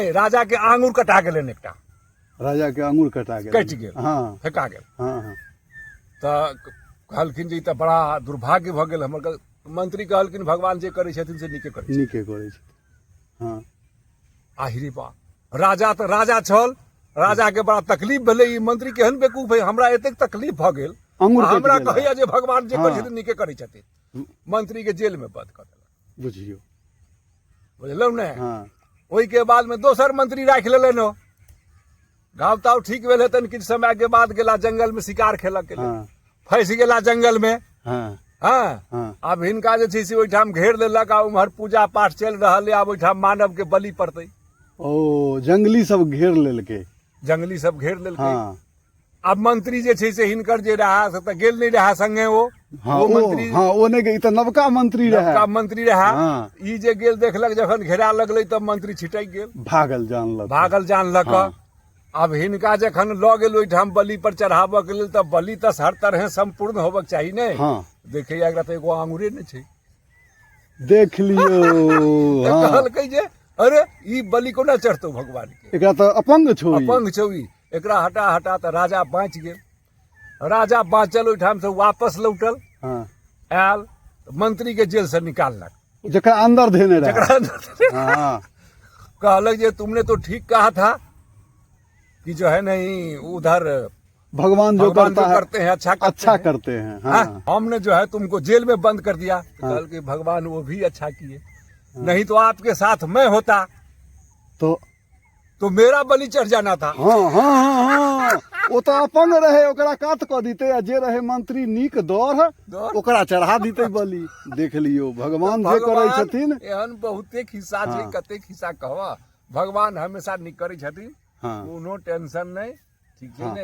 राजा के आंगूर कटा गेल एकटा राजा के आंगूर कटा गेल कटि गेल हाँ फेका गेल हाँ हाँ तऽ कहलखिन जे ई तऽ बड़ा दुर्भाग्य भऽ गेल हमर मंत्री कहलखिन भगवान जे करै छथिन से नीके करै छथिन नीके करै छथिन हाँ आहिरे बा राजा तऽ राजा छल राजा के बड़ा तकलीफ भेलै ई मंत्री केहन बेवकूफ है हमरा एतेक तकलीफ भऽ गेल अंगूर कटि हमरा गेल। कहैया जे भगवान जे करै हाँ। छथिन नीके करै छथिन मंत्री के जेल में बंद कऽ देलक बुझियौ बुझलहुँ ने हाँ ओहि के बाद में दोसर मंत्री राखि लेलनि ओ गाँव ताव ठीक भेल हेतनि किछु समय के बाद गेला जंगल में शिकार खेलक के लेल हाँ फंसि गेला जंगल में हाँ हाँ हाँ आब हिनका जे छै से ओहिठाम घेर लेलक आ उम्हर पूजा पाठ चलि रहल है आब ओहिठाम मानव के बलि पड़तै ओ जंगली सब घेर लेलकै जंगली सब घेर लेलकै हाँ अब मंत्री जे छै से हिनकर जे रहा से तऽ गेल नहीं रहा संगे ओ हाँ वो ओ मंत्री हाँ ओ नहीं गई, ई तऽ नवका मंत्री रहे नवका मंत्री रहा हाँ। ई जे गेल देखलक जखन घेरा लगलै तब मंत्री छिटक गेल भागल जानलक भागल जानलक हाँ। अब हिनका जखन लऽ गेल ओहिठाम बलि पर चढ़ाबऽ के लेल तऽ बलि तऽ हर तरह संपूर्ण होबक चाही ने हाँ देखैया एकरा तऽ एगो आंगुरे नहि छै देख लियो तऽ हाँ कहलकै जे अरे ई बलि कोना चढ़तौ भगवान के एकरा तऽ अपंग छौ ई। अपंग छौ ई एकरा हटा हटा तऽ राजा बाँचि गेल राजा बाँचल ओहिठाम से वापस लौटल हाँ आयल मंत्री के जेल से निकाललक जकरा अंदर धेने रहे जकरा हाँ कहलक जे तुमने तो ठीक कहा था कि जो है नहीं उधर भगवान जो भगवान करता जो है करते हैं अच्छा अच्छा हैं। करते हैं हाँ, हाँ हमने जो है तुमको जेल में बंद कर दिया तो हाँ। कहल कि भगवान वो भी अच्छा किए नहीं तो आपके साथ मैं होता तो मेरा बलि चढ़ जाना था हाँ हाँ हाँ हाँ ओ तो अपंग रहे ओकरा काट कऽ दिते आ जे रहे मंत्री नीक दौड़ दौड़। ओकरा चढ़ा दिते बलि देख लियो भगवान जे करै छथिन एहन बहुते खिस्सा छै हाँ। कते खिस्सा कहवा भगवान हमेशा नीक करै छथिन हाँ कोनो टेंशन नहीं ठीक छै हाँ। ने